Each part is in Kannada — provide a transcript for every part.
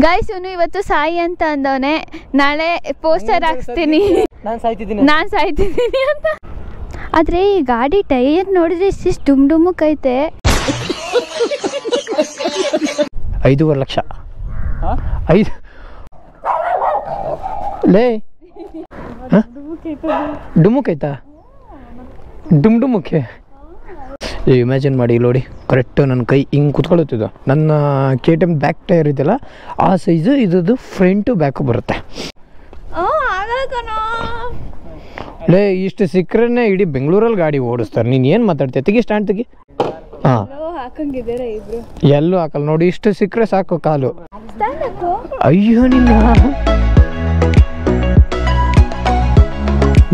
ಗೈಸ್ ಇವನು ಇವತ್ತು ಸಾಯಿ ಅಂತ ಅಂದವನೆ, ನಾಳೆ ಪೋಸ್ಟರ್ ಹಾಕ್ಸ್ತೀನಿ ನಾನು ಸಾಯ್ತಿದ್ದೀನಿ ಅಂತ. ಆದ್ರೆ ಈ ಗಾಡಿ ಟೈರ್ ನೋಡಿದ್ರೆ ಇಷ್ಟಿಷ್ಟು ಡುಮ್ ಡುಮ್ಮಕ್ಕೈತೆ. 5.5 ಲಕ್ಷ. 5 ಲೇ ಡುಮ್ಮಕ್ಕೈತಾ? ಡುಮ್ಮಕ್ಕೆ ಇಮ್ಯಾಜಿನ್ ಮಾಡಿ ನೋಡಿ, ಕರೆಕ್ಟ್ ನನ್ನ ಕೈ ಹಿಂಗೆ ಕುತ್ಕೊಳ್ಳುತ್ತಿದ್ದು. ನನ್ನ KTM ಬ್ಯಾಕ್ ಟೈರ್ ಇದೆಯಲ್ಲ ಆ ಸೈಜು ಇದ್ದು ಫ್ರಂಟು ಬ್ಯಾಕು ಬರುತ್ತೆ. ಲೇ ಇಷ್ಟು ಸಿಕ್ಕರೆ ಇಡೀ ಬೆಂಗಳೂರಲ್ಲಿ ಗಾಡಿ ಓಡಿಸ್ತಾರೆ. ನೀನು ಏನು ಮಾತಾಡ್ತೀಯ? ತೆಗಿ ಸ್ಟ್ಯಾಂಡ್ ತೆಗಿ. ಹಾಂ ಎಲ್ಲೂ ಹಾಕಲ್ಲ ನೋಡಿ, ಇಷ್ಟು ಸಿಕ್ಕರೆ ಸಾಕು ಕಾಲು. ಅಯ್ಯೋ ನಿನ್ನ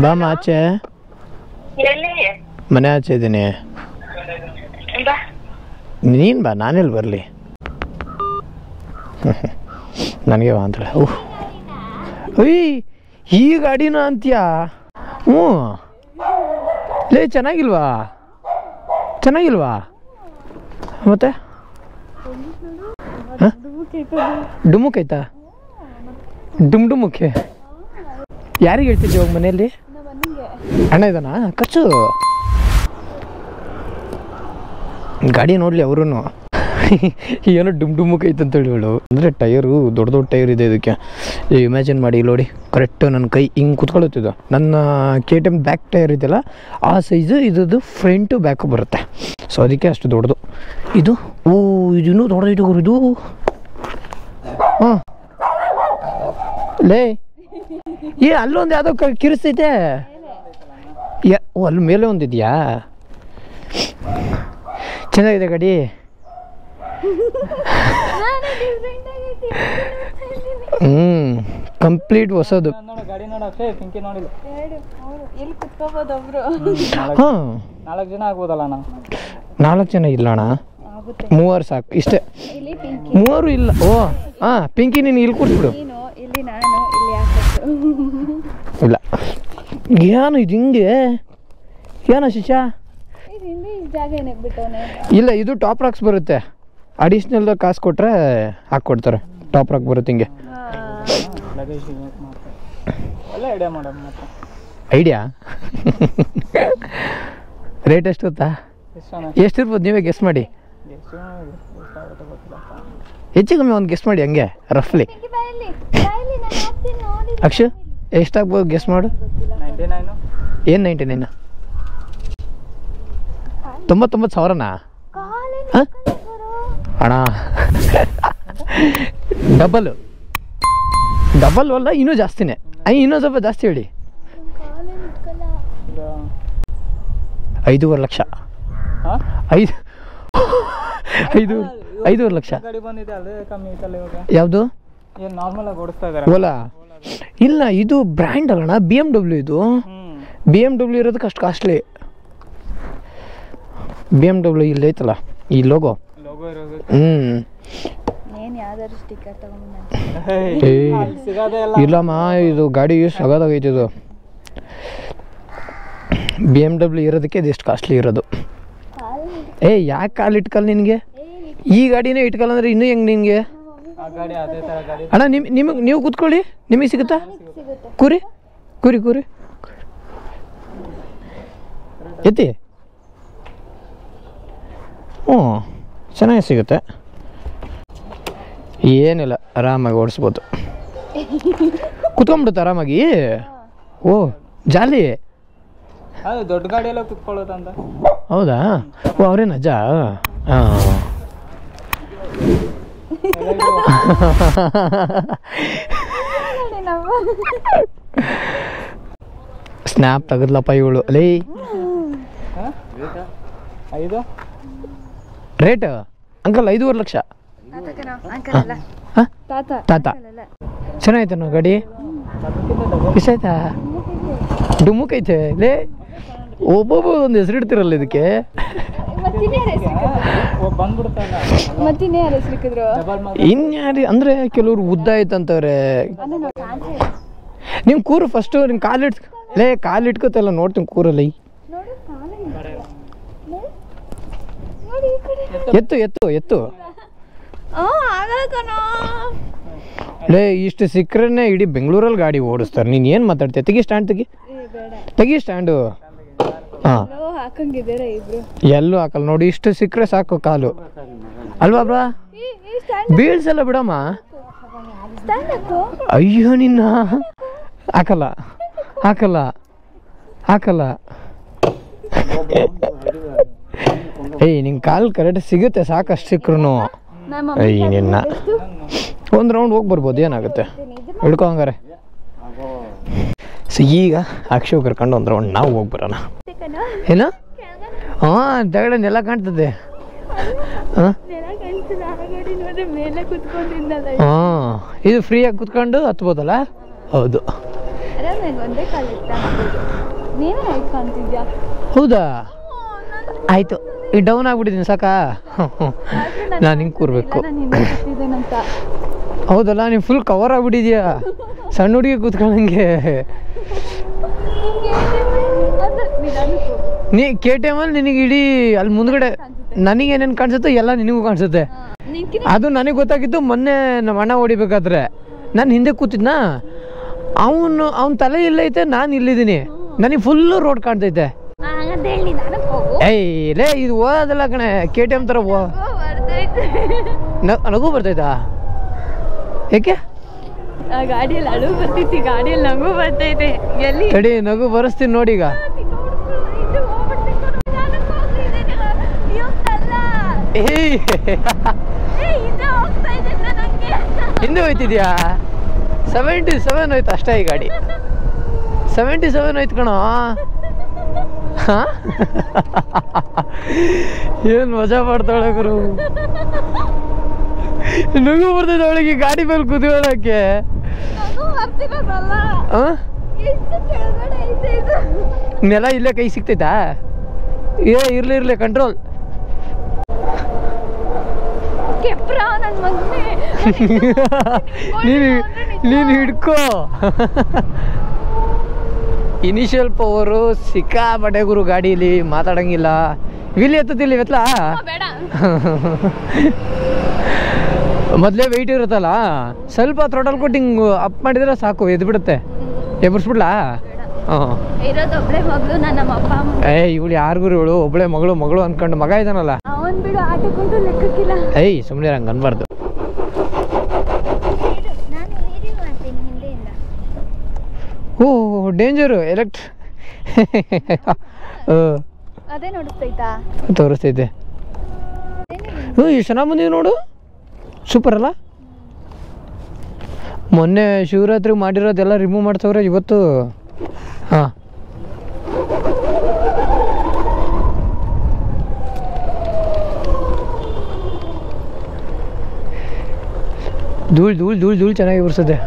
ಬಾ ಆಚೆ, ಮನೆ ಆಚೆ ಇದ್ದೀನಿ. ನೀನು ಬಾ, ನಾನೆಲ್ಲಿ ಬರಲಿ? ನನಗೆ ಬಾ ಅಂತಾಳೆ. ಅಯ್ಯ ಈ ಗಾಡಿನ ಅಂತೀಯಾ? ಹ್ಞೂ ಲೇ ಚೆನ್ನಾಗಿಲ್ವಾ ಮತ್ತೆ? ಡುಮ್ಮಕ್ಕೈತಾ? ಡುಮ್ಮಕ್ಕೆ ಯಾರಿಗೆ ಹೇಳ್ತಿದ್ದೆ ಇವಾಗ ಮನೆಯಲ್ಲಿ? ಅಣ್ಣ ಇದಾನಾ? ಖರ್ಚು ಗಾಡಿ ನೋಡಲಿ ಅವರು. ಏನೋ ಡುಮ್ಮಕ್ಕೈತೆ ಅಂತೇಳಿ ಹೇಳು. ಅಂದರೆ ಟೈರು ದೊಡ್ಡ ಟೈರ್ ಇದೆ ಇದಕ್ಕೆ. ಇಮ್ಯಾಜಿನ್ ಮಾಡಿ ನೋಡಿ, ಕರೆಕ್ಟ್ ನನ್ನ ಕೈ ಹಿಂಗೆ ಕುತ್ಕೊಳ್ಳುತ್ತಿದ್ದು. ನನ್ನ KTM ಬ್ಯಾಕ್ ಟೈರ್ ಇದೆಯಲ್ಲ ಆ ಸೈಜು ಇದ್ದು ಫ್ರಂಟು ಬ್ಯಾಕು ಬರುತ್ತೆ. ಸೊ ಅದಕ್ಕೆ ಅಷ್ಟು ದೊಡ್ಡದು ಇದು. ಇದು ಇನ್ನೂ ದೊಡ್ಡದು ಇದು. ಹಾಂ ಲೇ ಅಲ್ಲೊಂದು ಯಾವುದೋ ಕಿರಿಸ್ತೈತೆ. ಅಲ್ಲಿ ಮೇಲೆ ಒಂದಿದೆಯಾ? ಚೆನ್ನಾಗಿದೆ ಗಾಡಿ. ಕಂಪ್ಲೀಟ್ ಹೊಸದು. ಹಾಂ 4 ಜನ ಆಗ್ಬೋದಲ್ಲ ಅಣ್ಣ? 4 ಜನ ಇಲ್ಲ ಅಣ್ಣ, 3 ಸಾಕು. ಇಷ್ಟೇ 3 ಇಲ್ಲ. ಓ ಹಾಂ ಪಿಂಕಿ ನೀನು ಇಲ್ಲಿ ಕೂರಿಸ್ಬಿಡು. ಇಲ್ಲ ಏನು ಇದು ಹಿಂಗೆ? ಏನೋ ಶಿಶಾ? ಇಲ್ಲ ಇದು ಟಾಪ್ ರಾಕ್ಸ್ ಬರುತ್ತೆ. ಅಡಿಷ್ನಲ್ ಕಾಸು ಕೊಟ್ಟರೆ ಹಾಕ್ಕೊಡ್ತಾರೆ. ಟಾಪ್ ರಾಕ್ ಬರುತ್ತೆ ಹಿಂಗೆ. ಐಡಿಯಾ ರೇಟ್ ಎಷ್ಟು ಗೊತ್ತಾ? ಎಷ್ಟಿರ್ಬೋದು ನೀವೇ ಗೆಸ್ ಮಾಡಿ. ಹೆಚ್ಚು ಕಮ್ಮಿ ಒಂದು ಗೆಸ್ ಮಾಡಿ ಹಂಗೆ ರಫ್ಲಿ. ಅಕ್ಷು ಎಷ್ಟಾಗ್ಬೋದು ಗೆಸ್ ಮಾಡು. 99. ಏನು 99? 99,000ನಾ? ಅಣ್ಣ ಡಬಲ್ ಅಲ್ಲ, ಇನ್ನೂ ಜಾಸ್ತಿನೇ. ಇನ್ನೂ ಸ್ವಲ್ಪ ಜಾಸ್ತಿ ಹೇಳಿ. 5.5 ಲಕ್ಷ. 5.5 ಲಕ್ಷ. ಯಾವುದು? ಓಲಾ? ಇಲ್ಲ ಇದು ಬ್ರ್ಯಾಂಡ್ ಅಲ್ಲಣ್ಣ, BMW. ಇದು BMW ಇರೋದಕ್ಕೆ ಅಷ್ಟು ಕಾಸ್ಟ್ಲಿ. BMW ಇಲ್ಲಿ ಐತಲ್ಲ ಈ ಲೋಗೋ. ಇಲ್ಲಮ್ಮ ಇದು ಗಾಡಿ ಸಗದಾಗೈತೆ. ಇದು BMW ಇರೋದಕ್ಕೆ ಇದೆಷ್ಟು ಕಾಸ್ಟ್ಲಿ ಇರೋದು. ಯಾಕೆ ಕಾಲು ಇಟ್ಕಲ್ಲ ನಿನಗೆ? ಈ ಗಾಡಿನೇ ಇಟ್ಕಲ್ಲ ಅಂದ್ರೆ ಇನ್ನೂ ಹೆಂಗೆ ನಿನಗೆ? ಅಣ್ಣ ನೀವು ಕೂತ್ಕೊಳ್ಳಿ, ನಿಮಗೆ ಸಿಗುತ್ತಾ? ಕೂರಿ ಎತ್ತಿ. ಹ್ಞೂ ಚೆನ್ನಾಗಿ ಸಿಗುತ್ತೆ. ಏನಿಲ್ಲ, ಆರಾಮಾಗಿ ಓಡಿಸ್ಬೋದು. ಕುತ್ಕೊಂಡ್ಬಿಡುತ್ತೆ ಆರಾಮಾಗಿ. ಓ ಜಾಲಿ. ದೊಡ್ಡ ಗಾಡಿ ಎಲ್ಲ ಕುತ್ಕೊಳ್ಳೋದಂತ. ಹೌದಾ? ಓ ಅವ್ರೇನು ಅಜ್ಜ? ಹಾಂ ಸ್ನ್ಯಾಪ್ ತೆಗೆದ್ಲಪ್ಪ ಇವಳು. ಲೇ ರೇಟ್ ಅಂಕಲ್ 5.5 ಲಕ್ಷ. ತಾತ ಚೆನ್ನಾಯ್ತೇನೋ ಗಾಡಿ? ಇಷ್ಟ ಆಯ್ತಾ? ಡುಮ್ಮಕ್ಕೈತೆ ಲೇ. ಒಬ್ಬೊಬ್ಬ ಒಂದು ಹೆಸರು ಇಡ್ತಿರಲ್ಲ ಇದಕ್ಕೆ. ಇನ್ಯಾರಿ ಅಂದರೆ ಕೆಲವ್ರು ಉದ್ದ ಆಯ್ತಂತವ್ರೆ. ನೀವು ಕೂರು ಫಸ್ಟು. ನಿಮ್ಮ ಕಾಲು ಇಟ್ಕೋತಲ್ಲ ನೋಡ್ತೀನಿ ಕೂರಲ್ಲಿ. ಎತ್ತು ಲೇ ಇಷ್ಟು ಸಿಕ್ಕರೆ ಇಡೀ ಬೆಂಗಳೂರಲ್ಲಿ ಗಾಡಿ ಓಡಿಸ್ತಾರೆ. ನೀನು ಏನು ಮಾತಾಡ್ತೀಯ? ತೆಗಿ ಸ್ಟ್ಯಾಂಡ್ ತೆಗಿ ಸ್ಟ್ಯಾಂಡು. ಹಾಂ ಎಲ್ಲೂ ಹಾಕಲ್ಲ ನೋಡಿ, ಇಷ್ಟು ಸಿಕ್ಕರೆ ಸಾಕು ಕಾಲು ಅಲ್ವಾ ಬ್ರಾ? ಬೀಳ್ಸಲ್ಲ ಬಿಡಮ್ಮ. ಅಯ್ಯೋ ನಿನ್ನ ಹಾಕಲ್ಲ ಹಾಕಲ್ಲ ಹಾಕಲ್ಲ. ಏಯ್ ನಿಂಗೆ ಕಾಲು ಕರೆಕ್ಟ್ ಸಿಗುತ್ತೆ ಸಾಕಷ್ಟು ಸಿಕ್ಕರು. ಅಯ್ಯ ನಿನ್ನ ಒಂದು ರೌಂಡ್ ಹೋಗಿ ಬರ್ಬೋದು, ಏನಾಗುತ್ತೆ ಹಿಡ್ಕೊ ಹಂಗಾರೆ. ಸೊ ಈಗ ಅಕ್ಷಯ್ ಕರ್ಕೊಂಡು ಒಂದು ರೌಂಡ್ ನಾವು ಹೋಗಿ ಬರೋಣ. ಏನು? ಹಾಂ ತೆಗಡೆ ನೆಲ ಕಾಣ್ತದೆ. ಹಾಂ ಇದು ಫ್ರೀಯಾಗಿ ಕುತ್ಕೊಂಡು ಹತ್ಬೋದಲ್ಲ? ಹೌದು. ಹೌದಾ? ಆಯಿತು, ಈ ಡೌನ್ ಆಗ್ಬಿಟ್ಟಿದ್ದೀನಿ ಸಾಕಾ? ನಾನು ಹಿಂಗೆ ಕೂರ್ಬೇಕು. ಹೌದಲ್ಲ, ನೀವು ಫುಲ್ ಕವರ್ ಆಗ್ಬಿಟ್ಟಿದ್ಯಾ ಸಣ್ಣ ಹುಡುಗಿ ಕೂತ್ಕೊಳ್ಳಂಗೆ. ನೀ KTM ಅಲ್ಲಿ ನಿನಗೆ ಇಡೀ ಅಲ್ಲಿ ಮುಂದ್ಗಡೆ ನನಗೇನೇನು ಕಾಣಿಸುತ್ತೆ ಎಲ್ಲ ನಿನಗೂ ಕಾಣಿಸುತ್ತೆ. ಅದು ನನಗೆ ಗೊತ್ತಾಗಿದ್ದು ಮೊನ್ನೆ ನಮ್ಮ ಅಣ್ಣ ಹೊಡಿಬೇಕಾದ್ರೆ ನಾನು ಹಿಂದೆ ಕೂತಿದ್ನಾ, ಅವನ ತಲೆ ಇಲ್ಲೈತೆ, ನಾನು ಇಲ್ಲಿದ್ದೀನಿ, ನನಗೆ ಫುಲ್ಲು ರೋಡ್ ಕಾಣ್ತೈತೆ. ಏಯ್ ಲೇ ಇದು ಓದಲ್ಲ ಕಣೆ, KTM ಥರ ನಗು ಬರ್ತೈತಾ? ಯಾಕೆ? ಗಾಡಿಯಲ್ಲಿ ಅಳು ಬರ್ತೈತಿ, ಗಾಡಿಯಲ್ಲಿ ನಗು ಬರ್ತೈತೆ. ತಡಿ ನಗು ಬರೆಸ್ತೀನಿ ನೋಡಿ. ಈಗ ಹಿಂದೆ ಹೋಯ್ತಿದ್ಯಾ? 77 ಹೋಯ್ತು ಅಷ್ಟೇ ಈ ಗಾಡಿ. 77 ಹೋಯ್ತು ಕಣೋ. ಹಾಂ ಏನು ಮಜಾ ಮಾಡ್ತಾಳೆ ಗುರು. ನಗು ಬರ್ತೈತೆ ಅವಳಿಗೆ ಗಾಡಿ ಮೇಲೆ ಕೂತ್ಕೊಳ್ಳೋಕ್ಕೆ. ನೆಲ ಇಲ್ಲೇ ಕೈ ಸಿಗ್ತೈತಾ? ಇರ್ಲಿ ಕಂಟ್ರೋಲ್. ನೀನು ಹಿಡ್ಕೋ. ಇನಿಷಿಯಲ್ ಪವರು ಸಿಕ್ಕಾಪಟ್ಟೆ ಗುರು ಗಾಡೀಲಿ, ಮಾತಾಡಂಗಿಲ್ಲ. ವಿಲಿ ಎತ್ತತಿಲ್ಲ ಇವತ್ಲ ಮೊದಲೇ ವೆಯ್ಟ್ ಇರುತ್ತಲ್ಲ, ಸ್ವಲ್ಪ ಥ್ರೋಟಲ್ ಕೊಟ್ಟು ಹಿಂಗೆ ಅಪ್ ಮಾಡಿದ್ರೆ ಸಾಕು, ಎದ್ದು ಬಿಡುತ್ತೆ. ಎಬ್ಬರಿಸ್ಬಿಡ್ಲಾ? ಹಾಂ ಇವಳು ಯಾರಿಗೂ ಇವಳು ಒಬ್ಬಳೆ ಮಗಳು ಅನ್ಕೊಂಡು ಮಗ ಇದ್ದಾನಲ್ಲ. ಏಯ್ ಸುಮ್ಮನೆ ಹಂಗೆ ಅನ್ಬಾರ್ದು. ಓ ಡೇಂಜರು ತೋರಿಸ್ತೈತೆ. ಎಷ್ಟು ಚೆನ್ನಾಗಿ ಬಂದಿದೆ ನೋಡು, ಸೂಪರ್ ಅಲ್ಲ? ಮೊನ್ನೆ ಶಿವರಾತ್ರಿ ಮಾಡಿರೋದೆಲ್ಲ ರಿಮೂವ್ ಮಾಡ್ತವ್ರೆ ಇವತ್ತು. ಹಾಂ ಧೂಳು ಚೆನ್ನಾಗಿ ಬರ್ಸದೆ.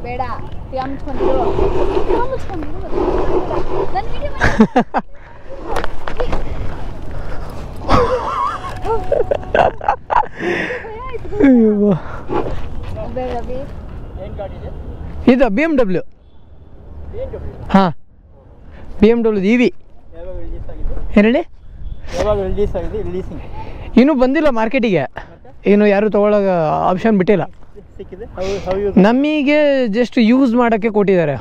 ಬೇಡ ಇದು BMW. ಹಾಂ BMW EV. ಹೇಳಿ, ಇನ್ನೂ ಬಂದಿಲ್ಲ ಮಾರ್ಕೆಟಿಗೆ, ಇನ್ನು ಯಾರು ತಗೊಳ್ಳೋ ಆಪ್ಷನ್ ಬಿಟ್ಟಿಲ್ಲ. ನಮಗೆ ಜಸ್ಟ್ ಯೂಸ್ ಮಾಡೋಕ್ಕೆ ಕೊಟ್ಟಿದ್ದಾರೆ.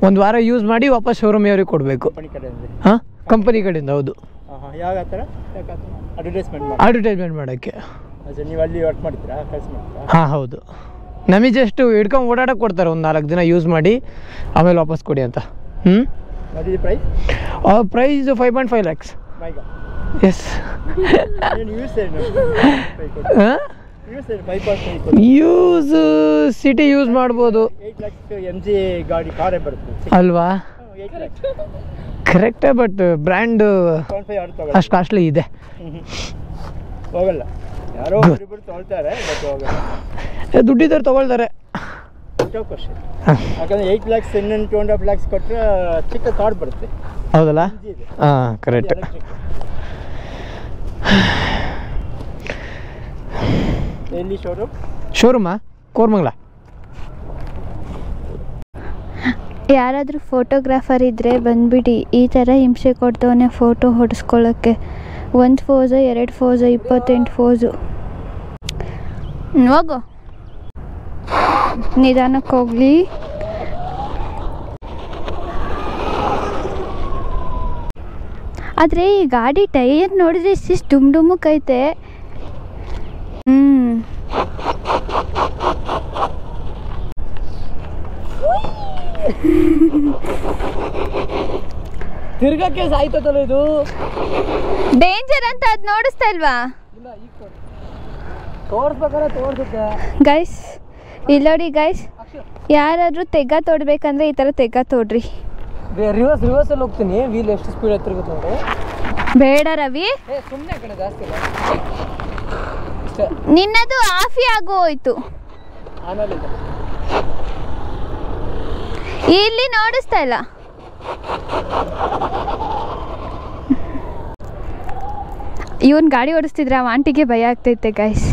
ಒಂದು ವಾರ ಯೂಸ್ ಮಾಡಿ ವಾಪಸ್ ಶೋರೂಮ್ ಅವ್ರಿಗೆ ಕೊಡಬೇಕು. ಹಾಂ ಕಂಪನಿ ಕಡೆಯಿಂದ. ಹೌದು, ಅಡ್ವರ್ಟೈಸ್ಮೆಂಟ್ ಮಾಡೋಕ್ಕೆ. ಹಾಂ ಹೌದು, ನಮಗೆ ಜಸ್ಟ್ ಹಿಡ್ಕೊಂಡು ಓಡಾಡಕ್ಕೆ ಕೊಡ್ತಾರೆ. ಒಂದು 4 ದಿನ ಯೂಸ್ ಮಾಡಿ ಆಮೇಲೆ ವಾಪಸ್ ಕೊಡಿ ಅಂತ. Price 5.5 lakhs. Yes. Use city use ಮಾಡ್ಬೋದು ಅಲ್ವಾ? ಕರೆಕ್ಟೇ, ಬಟ್ ಬ್ರ್ಯಾಂಡ್ ಅಷ್ಟು ಕಾಸ್ಟ್ಲಿ ಇದೆ. ದುಡ್ಡಿದ್ದಾರೆ ತಗೊಳ್ತಾರೆ. ಯಾಕಂದ್ರೆ 8 lakhs 2.5 lakhs ಕೊಟ್ಟರೆ ಚಿಕ್ಕ ಕಾರ್ಡ್ ಬರುತ್ತೆ. ಹೌದಲ್ಲ? ಹಾಂ ಕರೆಕ್ಟ್. ಎಲ್ಲಿ ಶೋರೂಮಾ? ಕೋರ್ಮಂಗ್ಲ. ಯಾರಾದರೂ ಫೋಟೋಗ್ರಾಫರ್ ಇದ್ದರೆ ಬಂದುಬಿಡಿ. ಈ ಥರ ಹಿಂಸೆ ಕೊಡ್ತವನೆ ಫೋಟೋ ಹೊಡೆಸ್ಕೊಳ್ಳೋಕ್ಕೆ. 1 pose 2 pose 28 pose. ಹೋಗು, ನಿಧಾನಕ್ಕೆ ಹೋಗ್ಲಿ. ಆದರೆ ಈ ಗಾಡಿ ಟೈರ್ ನೋಡಿದ್ರೆ ಇಷ್ಟಿಷ್ಟು ಡುಮ್ಡುಮಕ್ಕೈತೆ. ತಿರ್ಗಕ್ಕೆ ಸಾಯ್ತದಲ್ಲ ಇದು. ಡೇಂಜರ್ ಅಂತ ಅದು ನೋಡಿಸ್ತಾ ಇಲ್ವಾ? ತೋರಿಸ್ಬೇಕಾದ್ರೆ ತೋರಿಸುತ್ತೆ ಗೈಸ್. ಇಲ್ಲಿ ನೋಡಿ ಗೈಸ್, ಯಾರಾದರೂ ತೆಗ್ಗ ತೋಡ್ಬೇಕಂದ್ರೆ ಈ ಥರ ತೆಗ್ಗ ತೋಡ್ರಿ. ರಿವರ್ಸಲ್ಲಿ ಹೋಗ್ತೀನಿ. ವೀಲ್ ಎಷ್ಟು ಸ್ಪೀಡ್ ಹತ್ತಿರುತ್ತೆ ನೋಡಿ. ಬೇಡ ರವಿ, ಸುಮ್ಮನೆ ಕಡೆ ಜಾಸ್ತಿ ಇಲ್ಲ. ನಿನ್ನದು ಆಫಿ ಆಗೋ ಹೋಯ್ತು. ಆಮೇಲೆ ಇಲ್ಲಿ ನೋಡಿಸ್ತಾ ಇಲ್ಲ. ಇವನ್ ಗಾಡಿ ಓಡಿಸ್ತಿದ್ರೆ ಆ ಆಂಟಿಗೆ ಭಯ ಆಗ್ತೈತೆ ಗೈಸ್.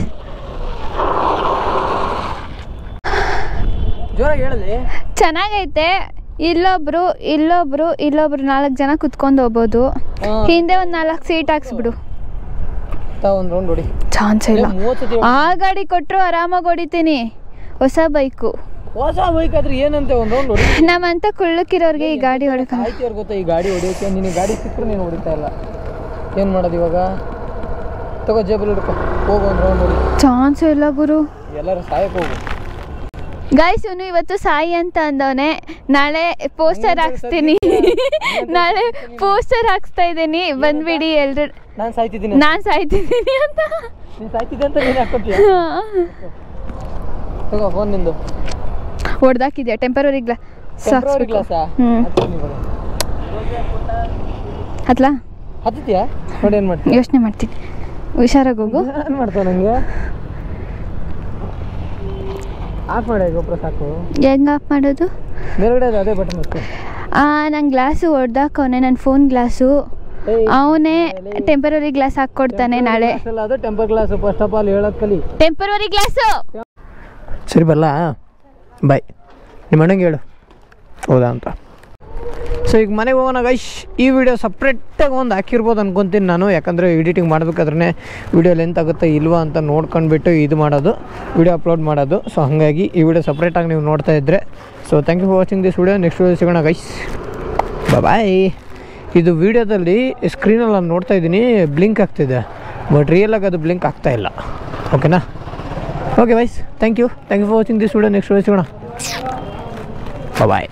ಜೋರಾಗಿ ಹೇಳಲಿ. ಚೆನ್ನಾಗೈತೆ. ಇಲ್ಲೊಬ್ರು 4 ಜನ ಕುತ್ಕೊಂಡು ಹೋಗ್ಬೋದು. ಹಿಂದೆ ಒಂದು 4 ಸೀಟ್ ಹಾಕ್ಸ್ಬಿಡು. ಒಂದು ರೌಂಡ್ ಹೊಡಿ. ಚಾನ್ಸ್ ಇಲ್ಲ. ಆ ಗಾಡಿ ಕೊಟ್ಟರು ಆರಾಮಾಗಿ ಹೊಡಿತೀನಿ. ಹೊಸ ಬೈಕು. ಹೊಸ ಬೈಕ್ ಆದ್ರೆ ಏನಂತೆ ಒಂದು ರೌಂಡ್ ಹೊಡಿ. ನಮ್ಮಂತ ಕುಳ್ಳಕ್ಕಿರೋರಿಗೆ ಈ ಗಾಡಿ ಹೊಡಕ ಆಯ್ತು ಗೊತ್ತಾ. ಈ ಗಾಡಿ ಹೊಡಿಯೋಕೆ ನಿನಗೆ ಗಾಡಿ ಸಿಕ್ಕರು ನೀನು ಹೊಡಿತಾ ಇಲ್ಲ. ಏನು ಮಾಡೋದು ಇವಾಗ? ತಗೋ ಜೇಬಲ್ಲಿ ಹಿಡ್ಕೊ, ಹೋಗು ಒಂದು ರೌಂಡ್ ಹೊಡಿ. ಚಾನ್ಸ್ ಇಲ್ಲ ಗುರು. ಎಲ್ಲರೂ ಸಾಯಕ್ಕೆ ಹೋಗು. ಗೈಸ್, ಇವನು ಇವತ್ತು ಸಾಯಿ ಅಂತ ಅಂದವನೆ. ನಾಳೆ ಪೋಸ್ಟರ್ ಹಾಕ್ಸ್ತೀನಿ. ನಾಳೆ ಪೋಸ್ಟರ್ ಹಾಕ್ಸ್ತಾ ಇದ್ದೀನಿ, ಬಂದ್ಬಿಡಿ ಎಲ್ರು. ನಾನು ಸಾಯ್ತಿದ್ದೀನಿ ಅಂತ. ನೀನು ಸಾಯ್ತಿದ್ದೆ ಅಂತ ನೀನು ಹಾಕ್ಕೊತೀಯ. ತಗೋ ಫೋನ್ ನಿಂದು. ಹೊಡೆದಾಕಿದ್ಯಾ ಟೆಂಪರರಿ ಗ್ಲಾಸಾ? ಹತ್ಲಾ ಹತ್ತಿದ್ಯಾ ನೋಡಿ. ಏನು ಮಾಡ್ತೀನಿ? ಯೋಚನೆ ಮಾಡ್ತೀನಿ. ಹುಷಾರಾಗಿ ಹೋಗು. ಏನು ಮಾಡ್ತಾವ ನನಗೆ? ಆಫ್ ಮಾಡಿ ಗೊಬ್ಬರ ಸಾಕು. ಹೆಂಗೆ ಆಫ್ ಮಾಡೋದು? ಮೇಲ್ಗಡೆ ಅದೇ ಬಟನ್ ಅಷ್ಟೇ. ನನ್ನ ಗ್ಲಾಸು ಹೊಡೆದಾಕವನೆ, ನನ್ನ ಫೋನ್ ಗ್ಲಾಸು. ಅವನೇ ಟೆಂಪರರಿ ಗ್ಲಾಸ್ ಹಾಕ್ಕೊಡ್ತಾನೆ ನಾಳೆ. ಅದು temper glass. First of all ಹೇಳೋದು ಕಲಿ. Temporary glass. ಸರಿ ಬರಲಾ? ಬಾಯ್. ನಿಮ್ಮ ಅಣ್ಣಂಗೆ ಹೇಳು ಹೌದಾ ಅಂತ. ಸೊ ಈಗ ಮನೆಗೆ ಹೋಗೋಣ ಗೈಸ್. ಈ ವಿಡಿಯೋ ಸಪ್ರೇಟಾಗಿ ಒಂದು ಹಾಕಿರ್ಬೋದು ಅನ್ಕೊತೀನಿ ನಾನು. ಯಾಕಂದರೆ ಎಡಿಟಿಂಗ್ ಮಾಡಬೇಕಾದ್ರೆ ವಿಡಿಯೋ ಲೆಂತ್ ಆಗುತ್ತೆ ಇಲ್ವಾ ಅಂತ ನೋಡ್ಕೊಂಡ್ಬಿಟ್ಟು ಇದು ಮಾಡೋದು, ವಿಡಿಯೋ ಅಪ್ಲೋಡ್ ಮಾಡೋದು. ಸೊ ಹಾಗಾಗಿ ಈ ವಿಡಿಯೋ ಸಪ್ರೇಟಾಗಿ ನೀವು ನೋಡ್ತಾ ಇದ್ದರೆ. So thank you for watching this video. Next video ಸಿಗೋಣ ಗೈಸ್. ಬಾಯ್. ಇದು ವಿಡಿಯೋದಲ್ಲಿ ಸ್ಕ್ರೀನಲ್ಲಿ ನಾನು ನೋಡ್ತಾ ಇದ್ದೀನಿ ಬ್ಲಿಂಕ್ ಆಗ್ತಿದೆ, ಬಟ್ ರಿಯಲಾಗಿ ಅದು ಬ್ಲಿಂಕ್ ಆಗ್ತಾ ಇಲ್ಲ. ಓಕೆನಾ? Okay guys, thank you for watching this video. Next video ಸಿಗೋಣ. ಬಾಯ್.